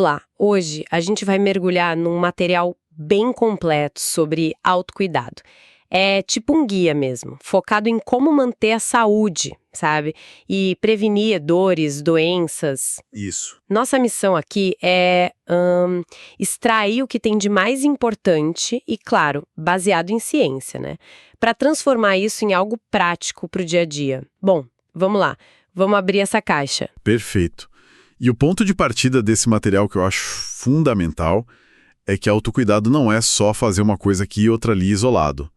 Vamos lá. Hoje a gente vai mergulhar num material bem completo sobre autocuidado. É tipo um guia mesmo, focado em como manter a saúde, sabe? E prevenir dores, doenças. Isso. Nossa missão aqui é extrair o que tem de mais importante e, claro, baseado em ciência, né? Para transformar isso em algo prático para o dia a dia. Bom, vamos lá. Vamos abrir essa caixa. Perfeito. E o ponto de partida desse material que eu acho fundamental é que autocuidado não é só fazer uma coisa aqui e outra ali isolado.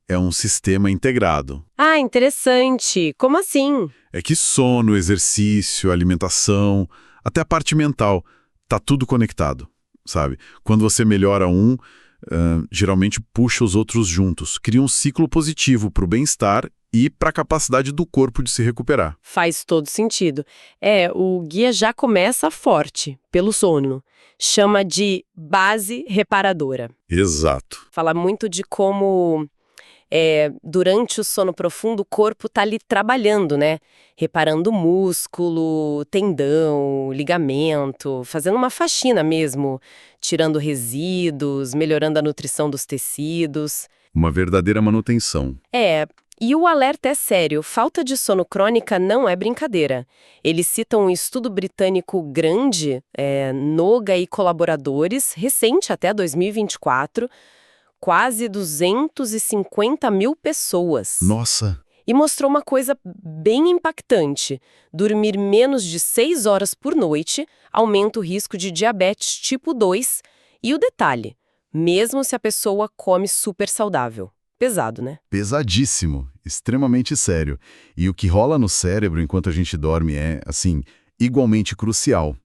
É um sistema integrado. Ah, interessante. Como assim? É que sono, exercício, alimentação, até a parte mental, tá tudo conectado, sabe? Quando você melhora um, geralmente puxa os outros juntos, cria um ciclo positivo para o bem-estar e para a capacidade do corpo de se recuperar. Faz todo sentido. O guia já começa forte, pelo sono. Chama de base reparadora. Exato. Fala muito de como, durante o sono profundo, o corpo tá ali trabalhando, né? Reparando músculo, tendão, ligamento, fazendo uma faxina mesmo, tirando resíduos, melhorando a nutrição dos tecidos. Uma verdadeira manutenção. E o alerta é sério, falta de sono crônica não é brincadeira. Eles citam um estudo britânico grande, Noga e colaboradores, recente até 2024, quase 250 mil pessoas. Nossa! E mostrou uma coisa bem impactante. Dormir menos de 6 horas por noite aumenta o risco de diabetes tipo 2. E o detalhe, mesmo se a pessoa come super saudável. Pesado, né? Pesadíssimo, extremamente sério. E o que rola no cérebro enquanto a gente dorme é, assim, igualmente crucial.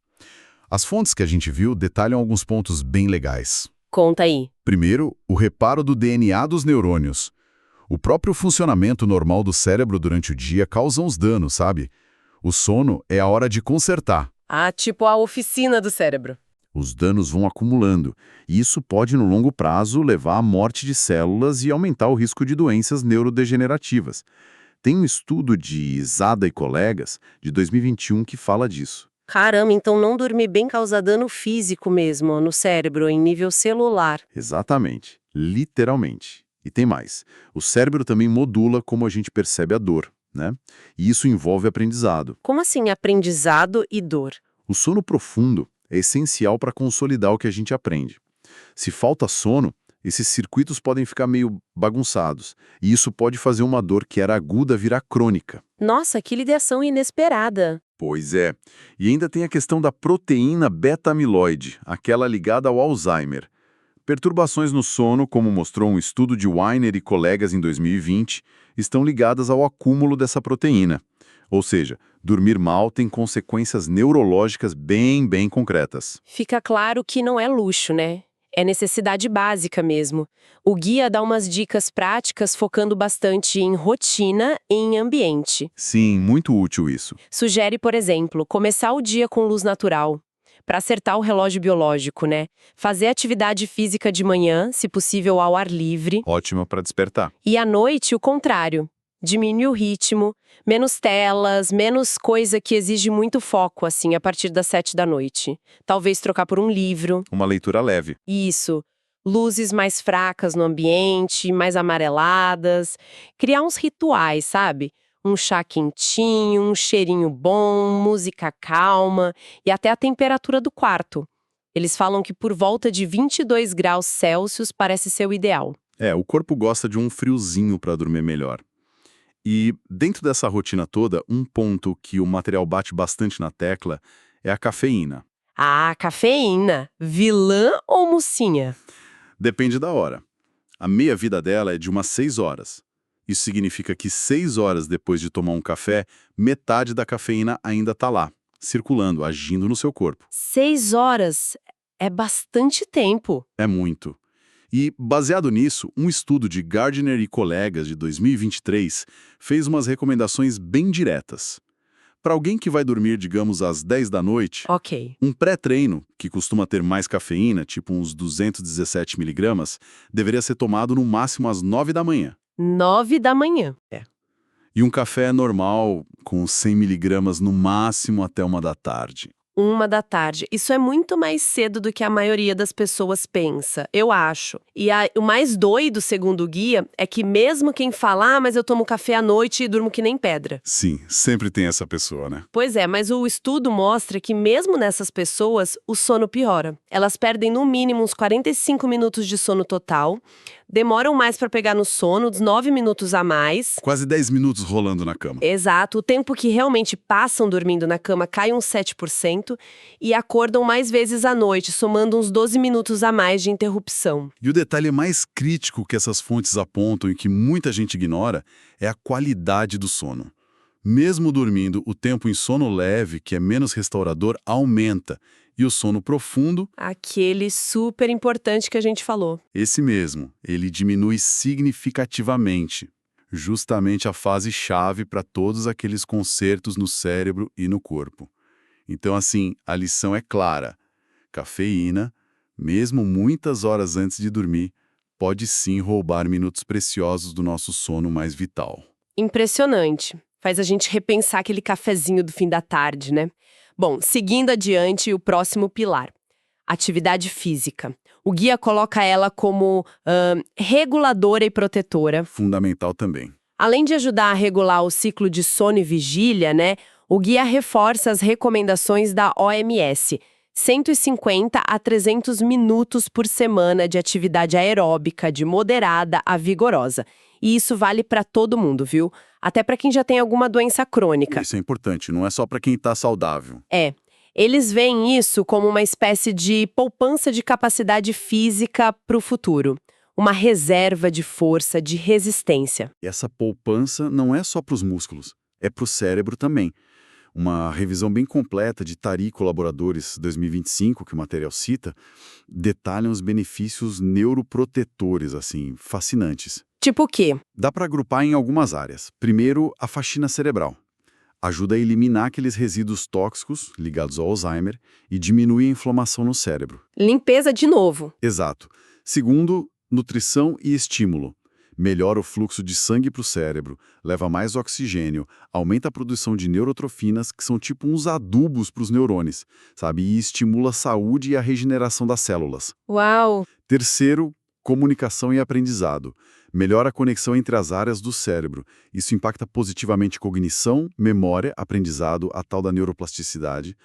As fontes que a gente viu detalham alguns pontos bem legais. Conta aí. Primeiro, o reparo do DNA dos neurônios. O próprio funcionamento normal do cérebro durante o dia causa uns danos, sabe? O sono é a hora de consertar. Ah, tipo a oficina do cérebro. Os danos vão acumulando, e isso pode, no longo prazo, levar à morte de células e aumentar o risco de doenças neurodegenerativas. Tem um estudo de Zada e colegas, de 2021, que fala disso. Caramba, então não dormir bem causa dano físico mesmo, no cérebro, em nível celular. Exatamente, literalmente. E tem mais. O cérebro também modula como a gente percebe a dor, né? E isso envolve aprendizado. Como assim aprendizado e dor? O sono profundo é essencial para consolidar o que a gente aprende. Se falta sono, esses circuitos podem ficar meio bagunçados, e isso pode fazer uma dor que era aguda virar crônica. Nossa, que ligação inesperada. Pois é. E ainda tem a questão da proteína beta-amiloide, aquela ligada ao Alzheimer. Perturbações no sono, como mostrou um estudo de Weiner e colegas em 2020, estão ligadas ao acúmulo dessa proteína. Ou seja, dormir mal tem consequências neurológicas bem concretas. Fica claro que não é luxo, né? É necessidade básica mesmo. O guia dá umas dicas práticas focando bastante em rotina e em ambiente. Sim, muito útil isso. Sugere, por exemplo, começar o dia com luz natural, para acertar o relógio biológico, né? Fazer atividade física de manhã, se possível ao ar livre. Ótima para despertar. E à noite, o contrário. Diminui o ritmo, menos telas, menos coisa que exige muito foco, assim, a partir das 7 da noite. Talvez trocar por um livro. Uma leitura leve. Isso. Luzes mais fracas no ambiente, mais amareladas. Criar uns rituais, sabe? Um chá quentinho, um cheirinho bom, música calma e até a temperatura do quarto. Eles falam que por volta de 22 graus Celsius parece ser o ideal. O corpo gosta de um friozinho para dormir melhor. E dentro dessa rotina toda, um ponto que o material bate bastante na tecla é a cafeína. Ah, cafeína. Vilã ou mocinha? Depende da hora. A meia-vida dela é de umas 6 horas. Isso significa que 6 horas depois de tomar um café, metade da cafeína ainda está lá, circulando, agindo no seu corpo. 6 horas é bastante tempo. É muito. E, baseado nisso, um estudo de Gardner e colegas de 2023 fez umas recomendações bem diretas. Para alguém que vai dormir, digamos, às 10 da noite, Ok. um pré-treino, que costuma ter mais cafeína, tipo uns 217 miligramas, deveria ser tomado no máximo às 9 da manhã. 9 da manhã. E um café normal, com 100 miligramas no máximo até 1 da tarde. 1 da tarde. Isso é muito mais cedo do que a maioria das pessoas pensa, eu acho. E o mais doido, segundo o guia, é que mesmo quem fala, mas eu tomo café à noite e durmo que nem pedra. Sim, sempre tem essa pessoa, né? Pois é, mas o estudo mostra que mesmo nessas pessoas, o sono piora. Elas perdem no mínimo uns 45 minutos de sono total, demoram mais para pegar no sono, uns 9 minutos a mais. Quase 10 minutos rolando na cama. Exato, o tempo que realmente passam dormindo na cama cai uns 7% e acordam mais vezes à noite, somando uns 12 minutos a mais de interrupção. E o detalhe mais crítico que essas fontes apontam e que muita gente ignora é a qualidade do sono. Mesmo dormindo, o tempo em sono leve, que é menos restaurador, aumenta. E o sono profundo, Aquele super importante que a gente falou. esse mesmo, ele diminui significativamente. Justamente a fase-chave para todos aqueles concertos no cérebro e no corpo. Então, assim, a lição é clara. Cafeína, mesmo muitas horas antes de dormir, pode sim roubar minutos preciosos do nosso sono mais vital. Impressionante. Faz a gente repensar aquele cafezinho do fim da tarde, né? Bom, seguindo adiante, o próximo pilar. Atividade física. O guia coloca ela como reguladora e protetora. Fundamental também. Além de ajudar a regular o ciclo de sono e vigília, né? O guia reforça as recomendações da OMS. 150 a 300 minutos por semana de atividade aeróbica, de moderada a vigorosa. E isso vale para todo mundo, viu? Até para quem já tem alguma doença crônica. Isso é importante, não é só para quem está saudável. É. Eles veem isso como uma espécie de poupança de capacidade física para o futuro. Uma reserva de força, de resistência. E essa poupança não é só para os músculos, é para o cérebro também. Uma revisão bem completa de Tari e colaboradores 2025, que o material cita, detalham os benefícios neuroprotetores, assim, fascinantes. Tipo o quê? Dá para agrupar em algumas áreas. Primeiro, a faxina cerebral. Ajuda a eliminar aqueles resíduos tóxicos ligados ao Alzheimer e diminui a inflamação no cérebro. Limpeza de novo. Exato. Segundo, nutrição e estímulo. Melhora o fluxo de sangue para o cérebro, leva mais oxigênio, aumenta a produção de neurotrofinas, que são tipo uns adubos para os neurônios, sabe? E estimula a saúde e a regeneração das células. Uau! Terceiro, comunicação e aprendizado. Melhora a conexão entre as áreas do cérebro. Isso impacta positivamente cognição, memória, aprendizado, a tal da neuroplasticidade.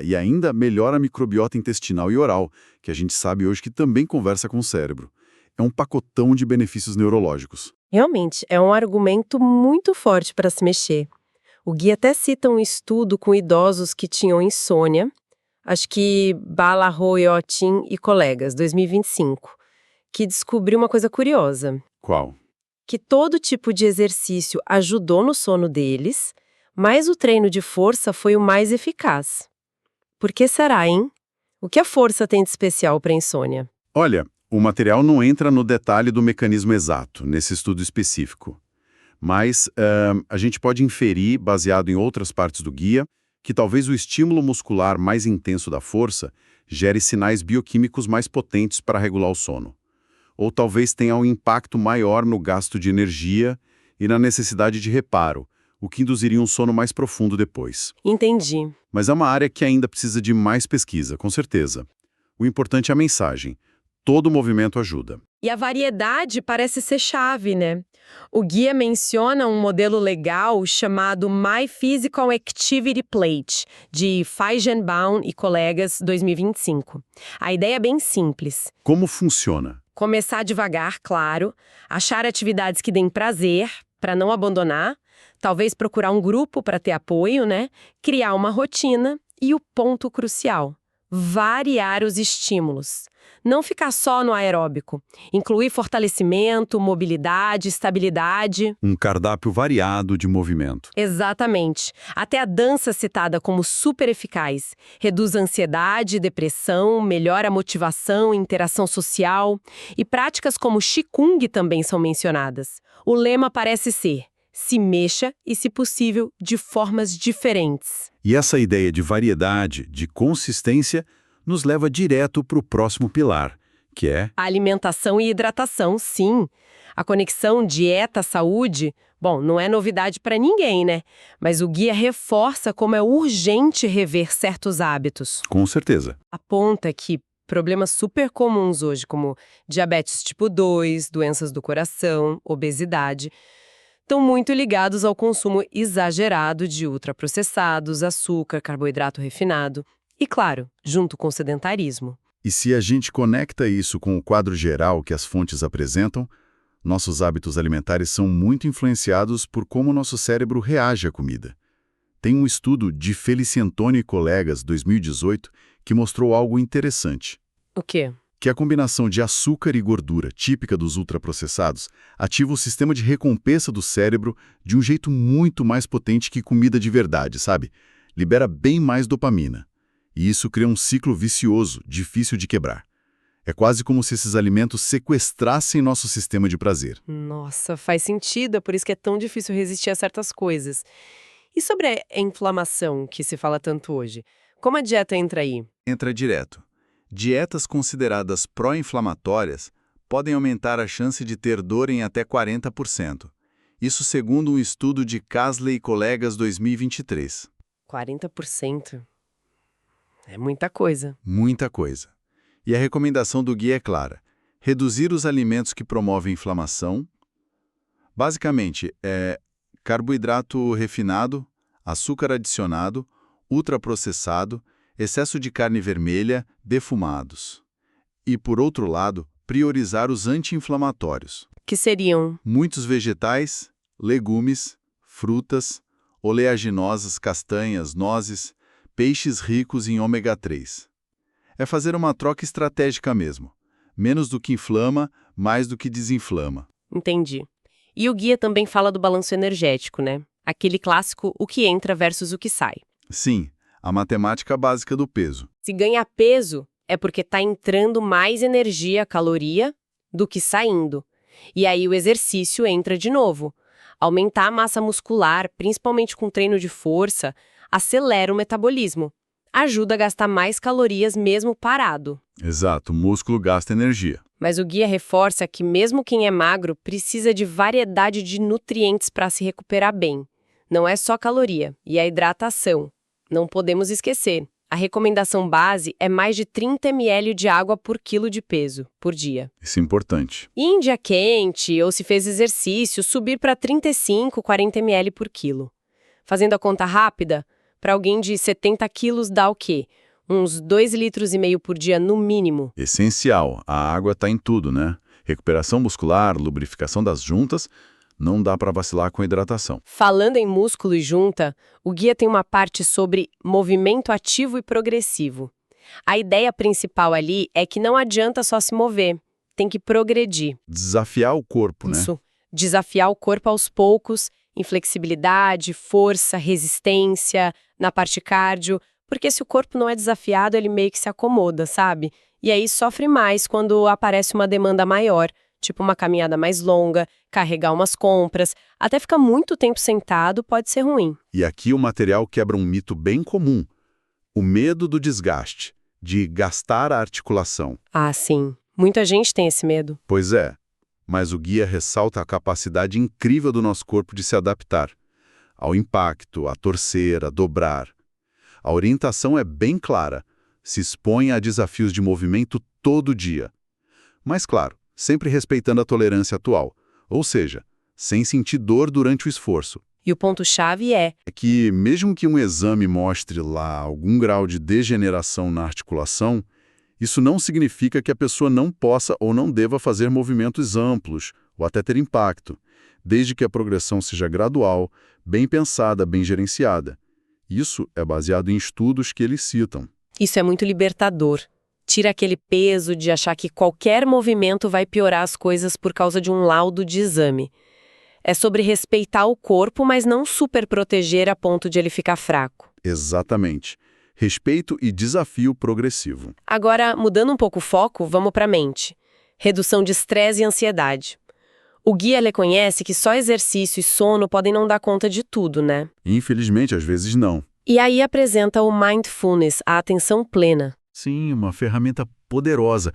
E ainda melhora a microbiota intestinal e oral, que a gente sabe hoje que também conversa com o cérebro. É um pacotão de benefícios neurológicos. Realmente, é um argumento muito forte para se mexer. O guia até cita um estudo com idosos que tinham insônia, acho que Balaroyotin e colegas, 2025, que descobriu uma coisa curiosa, Qual? que todo tipo de exercício ajudou no sono deles, mas o treino de força foi o mais eficaz. Por que será, hein? O que a força tem de especial para a insônia? Olha, o material não entra no detalhe do mecanismo exato, nesse estudo específico. Mas a gente pode inferir, baseado em outras partes do guia, que talvez o estímulo muscular mais intenso da força gere sinais bioquímicos mais potentes para regular o sono. Ou talvez tenha um impacto maior no gasto de energia e na necessidade de reparo, o que induziria um sono mais profundo depois. Entendi. Mas é uma área que ainda precisa de mais pesquisa, com certeza. O importante é a mensagem. Todo movimento ajuda. E a variedade parece ser chave, né? O guia menciona um modelo legal chamado My Physical Activity Plate, de Feigenbaum e colegas, 2025. A ideia é bem simples. Como funciona? Começar devagar, claro, achar atividades que deem prazer, para não abandonar, talvez procurar um grupo para ter apoio, né? Criar uma rotina e o ponto crucial: variar os estímulos. Não ficar só no aeróbico. Incluir fortalecimento, mobilidade, estabilidade. Um cardápio variado de movimento. Exatamente. Até a dança citada como super eficaz. Reduz a ansiedade, depressão, melhora a motivação e interação social. E práticas como Qigong também são mencionadas. O lema parece ser: se mexa e, se possível, de formas diferentes. E essa ideia de variedade, de consistência, nos leva direto para o próximo pilar, Que é? Alimentação e hidratação, sim. A conexão dieta-saúde, bom, não é novidade para ninguém, né? Mas o guia reforça como é urgente rever certos hábitos. Com certeza. Aponta que problemas super comuns hoje, como diabetes tipo 2, doenças do coração, obesidade, estão muito ligados ao consumo exagerado de ultraprocessados, açúcar, carboidrato refinado e, claro, junto com o sedentarismo. E se a gente conecta isso com o quadro geral que as fontes apresentam, nossos hábitos alimentares são muito influenciados por como nosso cérebro reage à comida. Tem um estudo de Feliciantoni e colegas, 2018, que mostrou algo interessante. O quê? Que a combinação de açúcar e gordura, típica dos ultraprocessados, ativa o sistema de recompensa do cérebro de um jeito muito mais potente que comida de verdade, sabe? Libera bem mais dopamina. E isso cria um ciclo vicioso, difícil de quebrar. É quase como se esses alimentos sequestrassem nosso sistema de prazer. Nossa, faz sentido, é por isso que é tão difícil resistir a certas coisas. E sobre a inflamação, que se fala tanto hoje? Como a dieta entra aí? Entra direto. Dietas consideradas pró-inflamatórias podem aumentar a chance de ter dor em até 40%. Isso segundo um estudo de Casley e colegas 2023. 40%? É muita coisa. Muita coisa. E a recomendação do guia é clara: reduzir os alimentos que promovem inflamação. Basicamente, carboidrato refinado, açúcar adicionado, ultraprocessado, excesso de carne vermelha, defumados. E, por outro lado, priorizar os anti-inflamatórios. Que seriam? Muitos vegetais, legumes, frutas, oleaginosas, castanhas, nozes, peixes ricos em ômega 3. É fazer uma troca estratégica mesmo. Menos do que inflama, mais do que desinflama. Entendi. E o guia também fala do balanço energético, né? Aquele clássico o que entra versus o que sai. Sim, a matemática básica do peso. Se ganhar peso, é porque está entrando mais energia, caloria, do que saindo. E aí o exercício entra de novo. Aumentar a massa muscular, principalmente com treino de força, acelera o metabolismo. Ajuda a gastar mais calorias mesmo parado. Exato, o músculo gasta energia. Mas o guia reforça que mesmo quem é magro precisa de variedade de nutrientes para se recuperar bem. Não é só caloria, e a hidratação. Não podemos esquecer. A recomendação base é mais de 30 ml de água por quilo de peso, por dia. Isso é importante. E em dia quente, ou se fez exercício, subir para 35, 40 ml por quilo. Fazendo a conta rápida, para alguém de 70 quilos dá o quê? Uns 2,5 litros por dia no mínimo. Essencial. A água está em tudo, né? Recuperação muscular, lubrificação das juntas, não dá para vacilar com a hidratação. Falando em músculo e junta, o guia tem uma parte sobre movimento ativo e progressivo. A ideia principal ali é que não adianta só se mover, tem que progredir. Desafiar o corpo, né? Isso. Desafiar o corpo aos poucos, em flexibilidade, força, resistência, na parte cardio, porque se o corpo não é desafiado, ele meio que se acomoda, sabe? E aí sofre mais quando aparece uma demanda maior, tipo uma caminhada mais longa, carregar umas compras, até ficar muito tempo sentado pode ser ruim. E aqui o material quebra um mito bem comum. O medo do desgaste, de gastar a articulação. Ah, sim. Muita gente tem esse medo. Pois é, mas o guia ressalta a capacidade incrível do nosso corpo de se adaptar ao impacto, a torcer, a dobrar. A orientação é bem clara. Se expõe a desafios de movimento todo dia. Mas, claro, sempre respeitando a tolerância atual, ou seja, sem sentir dor durante o esforço. E o ponto-chave é Que, mesmo que um exame mostre lá algum grau de degeneração na articulação, isso não significa que a pessoa não possa ou não deva fazer movimentos amplos, ou até ter impacto, desde que a progressão seja gradual, bem pensada, bem gerenciada. Isso é baseado em estudos que eles citam. Isso é muito libertador. Tira aquele peso de achar que qualquer movimento vai piorar as coisas por causa de um laudo de exame. É sobre respeitar o corpo, mas não super proteger a ponto de ele ficar fraco. Exatamente. Respeito e desafio progressivo. Agora, mudando um pouco o foco, vamos para a mente. Redução de estresse e ansiedade. O guia reconhece que só exercício e sono podem não dar conta de tudo, né? Infelizmente, às vezes não. E aí apresenta o Mindfulness, a atenção plena. Sim, uma ferramenta poderosa.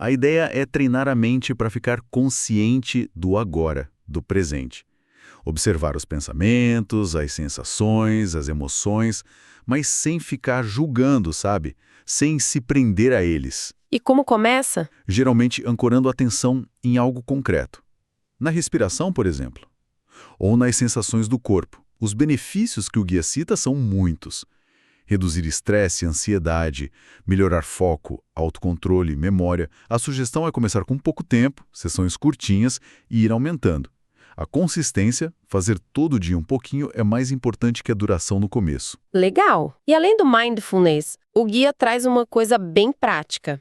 A ideia é treinar a mente para ficar consciente do agora, do presente. Observar os pensamentos, as sensações, as emoções, mas sem ficar julgando, sabe? Sem se prender a eles. E como começa? Geralmente ancorando a atenção em algo concreto. Na respiração, por exemplo. Ou nas sensações do corpo. Os benefícios que o guia cita são muitos. Reduzir estresse, ansiedade, melhorar foco, autocontrole, memória. A sugestão é começar com pouco tempo, sessões curtinhas e ir aumentando. A consistência, fazer todo dia um pouquinho, é mais importante que a duração no começo. Legal! E além do mindfulness, o guia traz uma coisa bem prática: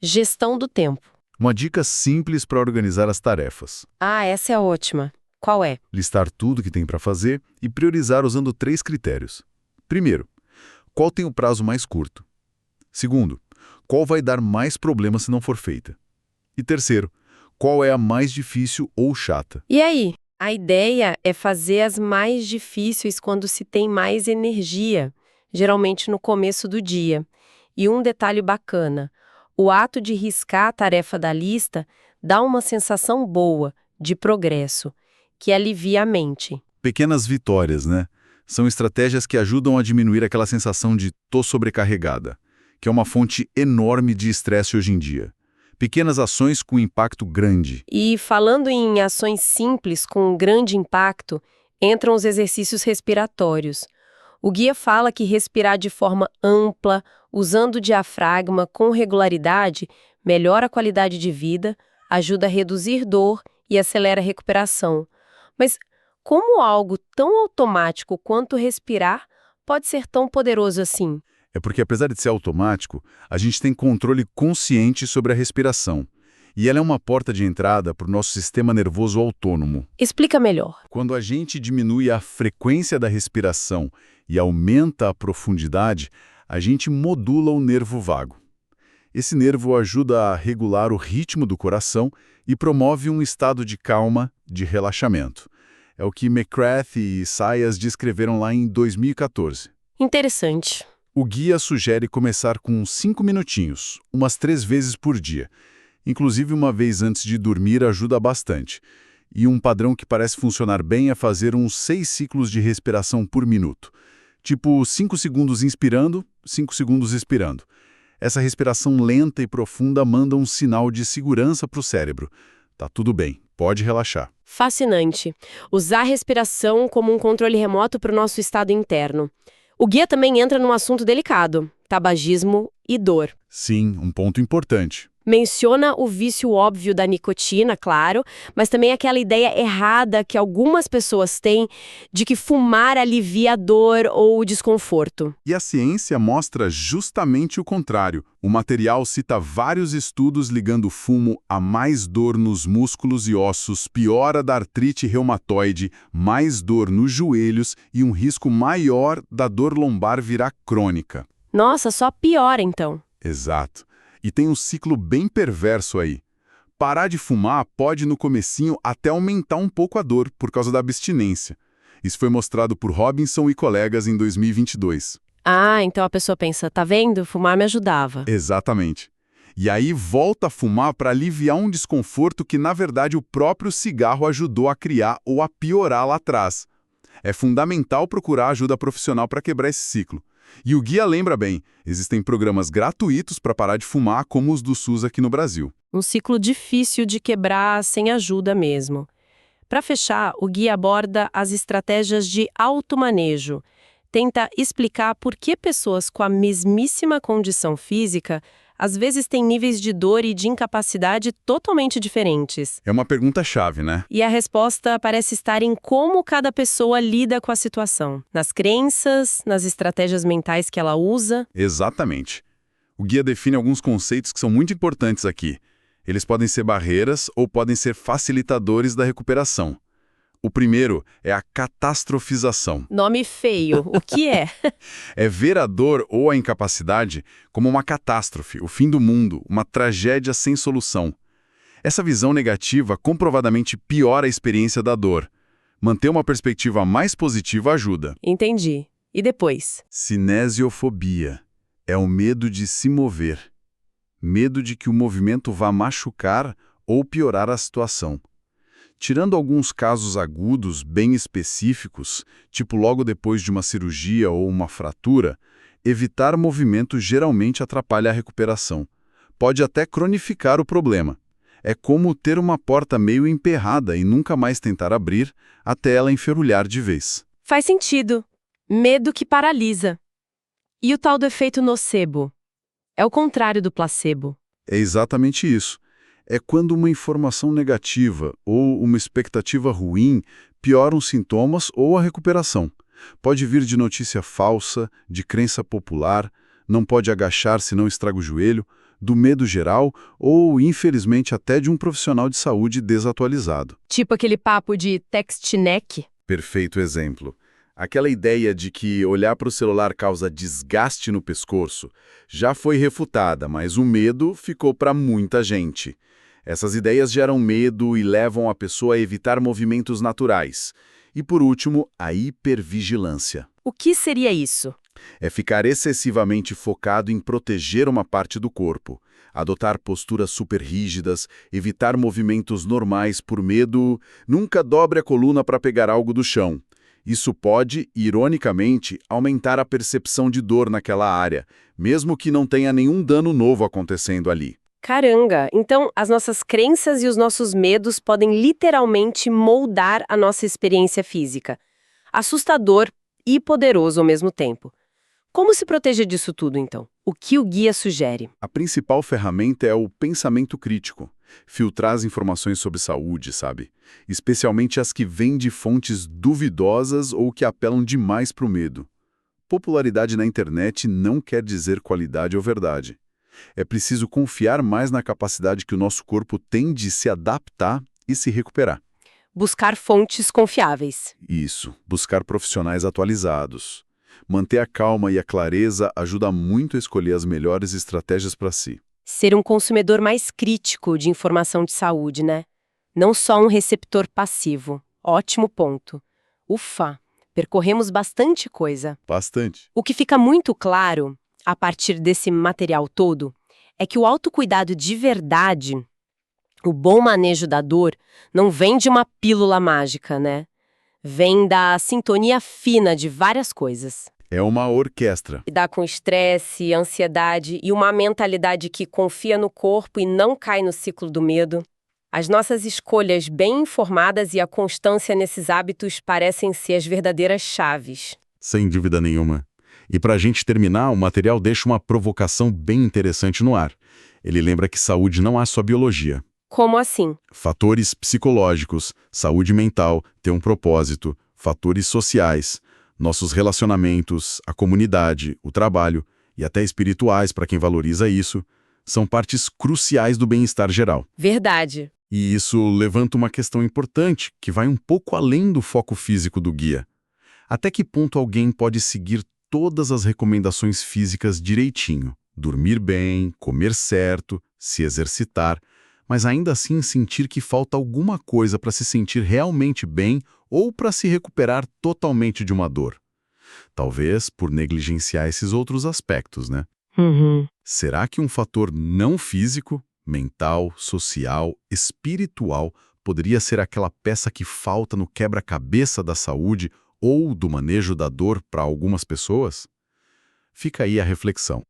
gestão do tempo. Uma dica simples para organizar as tarefas. Ah, essa é ótima. Qual é? Listar tudo que tem para fazer e priorizar usando 3 critérios. Primeiro, qual tem o prazo mais curto? Segundo, qual vai dar mais problema se não for feita? E terceiro, qual é a mais difícil ou chata? E aí? A ideia é fazer as mais difíceis quando se tem mais energia, geralmente no começo do dia. E um detalhe bacana: o ato de riscar a tarefa da lista dá uma sensação boa, de progresso, que alivia a mente. Pequenas vitórias, né? São estratégias que ajudam a diminuir aquela sensação de "tô sobrecarregada", que é uma fonte enorme de estresse hoje em dia. Pequenas ações com impacto grande. E falando em ações simples com grande impacto, entram os exercícios respiratórios. O guia fala que respirar de forma ampla, usando o diafragma com regularidade, melhora a qualidade de vida, ajuda a reduzir dor e acelera a recuperação. Mas como algo tão automático quanto respirar pode ser tão poderoso assim? É porque, apesar de ser automático, a gente tem controle consciente sobre a respiração. E ela é uma porta de entrada para o nosso sistema nervoso autônomo. Explica melhor. Quando a gente diminui a frequência da respiração e aumenta a profundidade, a gente modula o nervo vago. Esse nervo ajuda a regular o ritmo do coração e promove um estado de calma, de relaxamento. É o que McGrath e Sayas descreveram lá em 2014. Interessante. O guia sugere começar com 5 minutinhos, umas 3 vezes por dia. Inclusive, uma vez antes de dormir ajuda bastante. E um padrão que parece funcionar bem é fazer uns 6 ciclos de respiração por minuto. Tipo 5 segundos inspirando, 5 segundos expirando. Essa respiração lenta e profunda manda um sinal de segurança para o cérebro. Tá tudo bem, pode relaxar. Fascinante. Usar a respiração como um controle remoto para o nosso estado interno. O guia também entra num assunto delicado: tabagismo e dor. Sim, um ponto importante. Menciona o vício óbvio da nicotina, claro, mas também aquela ideia errada que algumas pessoas têm de que fumar alivia a dor ou o desconforto. E a ciência mostra justamente o contrário. O material cita vários estudos ligando o fumo a mais dor nos músculos e ossos, piora da artrite reumatoide, mais dor nos joelhos e um risco maior da dor lombar virar crônica. Nossa, só piora então. Exato. E tem um ciclo bem perverso aí. Parar de fumar pode, no comecinho, até aumentar um pouco a dor por causa da abstinência. Isso foi mostrado por Robinson e colegas em 2022. Ah, então a pessoa pensa, tá vendo? Fumar me ajudava. Exatamente. E aí volta a fumar para aliviar um desconforto que, na verdade, o próprio cigarro ajudou a criar ou a piorar lá atrás. É fundamental procurar ajuda profissional para quebrar esse ciclo. E o guia lembra bem, existem programas gratuitos para parar de fumar, como os do SUS aqui no Brasil. Um ciclo difícil de quebrar sem ajuda mesmo. Para fechar, o guia aborda as estratégias de automanejo. Tenta explicar por que pessoas com a mesmíssima condição física às vezes têm níveis de dor e de incapacidade totalmente diferentes. É uma pergunta-chave, né? E a resposta parece estar em como cada pessoa lida com a situação, nas crenças, nas estratégias mentais que ela usa. Exatamente. O guia define alguns conceitos que são muito importantes aqui. Eles podem ser barreiras ou podem ser facilitadores da recuperação. O primeiro é a catastrofização. Nome feio. O que é? É ver a dor ou a incapacidade como uma catástrofe, o fim do mundo, uma tragédia sem solução. Essa visão negativa comprovadamente piora a experiência da dor. Manter uma perspectiva mais positiva ajuda. Entendi. E depois? Cinesiofobia. É o medo de se mover. Medo de que o movimento vá machucar ou piorar a situação. Tirando alguns casos agudos bem específicos, tipo logo depois de uma cirurgia ou uma fratura, evitar movimento geralmente atrapalha a recuperação. Pode até cronificar o problema. É como ter uma porta meio emperrada e nunca mais tentar abrir até ela enferrulhar de vez. Faz sentido. Medo que paralisa. E o tal do efeito nocebo? É o contrário do placebo. É exatamente isso. É quando uma informação negativa ou uma expectativa ruim pioram os sintomas ou a recuperação. Pode vir de notícia falsa, de crença popular, não pode agachar se não estraga o joelho, do medo geral ou, infelizmente, até de um profissional de saúde desatualizado. Tipo aquele papo de text-neck. Perfeito exemplo. Aquela ideia de que olhar para o celular causa desgaste no pescoço já foi refutada, mas o medo ficou para muita gente. Essas ideias geram medo e levam a pessoa a evitar movimentos naturais. E, por último, a hipervigilância. O que seria isso? É ficar excessivamente focado em proteger uma parte do corpo, adotar posturas super rígidas, evitar movimentos normais por medo, nunca dobre a coluna para pegar algo do chão. Isso pode, ironicamente, aumentar a percepção de dor naquela área, mesmo que não tenha nenhum dano novo acontecendo ali. Caranga, então as nossas crenças e os nossos medos podem literalmente moldar a nossa experiência física. Assustador e poderoso ao mesmo tempo. Como se proteger disso tudo, então? O que o guia sugere? A principal ferramenta é o pensamento crítico. Filtrar as informações sobre saúde, sabe? Especialmente as que vêm de fontes duvidosas ou que apelam demais para o medo. Popularidade na internet não quer dizer qualidade ou verdade. É preciso confiar mais na capacidade que o nosso corpo tem de se adaptar e se recuperar. Buscar fontes confiáveis. Isso, buscar profissionais atualizados. Manter a calma e a clareza ajuda muito a escolher as melhores estratégias para si. Ser um consumidor mais crítico de informação de saúde, né? Não só um receptor passivo. Ótimo ponto. Ufa, percorremos bastante coisa. Bastante. O que fica muito claro, a partir desse material todo, é que o autocuidado de verdade, o bom manejo da dor, não vem de uma pílula mágica, né? Vem da sintonia fina de várias coisas. É uma orquestra. Lidar com estresse, ansiedade e uma mentalidade que confia no corpo e não cai no ciclo do medo. As nossas escolhas bem informadas e a constância nesses hábitos parecem ser as verdadeiras chaves. Sem dúvida nenhuma. E para a gente terminar, o material deixa uma provocação bem interessante no ar. Ele lembra que saúde não é só biologia. Como assim? Fatores psicológicos, saúde mental, ter um propósito, fatores sociais, nossos relacionamentos, a comunidade, o trabalho e até espirituais para quem valoriza isso, são partes cruciais do bem-estar geral. Verdade. E isso levanta uma questão importante, que vai um pouco além do foco físico do guia. Até que ponto alguém pode seguir todas as recomendações físicas direitinho? Dormir bem, comer certo, se exercitar, mas ainda assim sentir que falta alguma coisa para se sentir realmente bem ou para se recuperar totalmente de uma dor. Talvez por negligenciar esses outros aspectos, né? Será que um fator não físico, mental, social, espiritual, poderia ser aquela peça que falta no quebra-cabeça da saúde ou do manejo da dor para algumas pessoas? Fica aí a reflexão.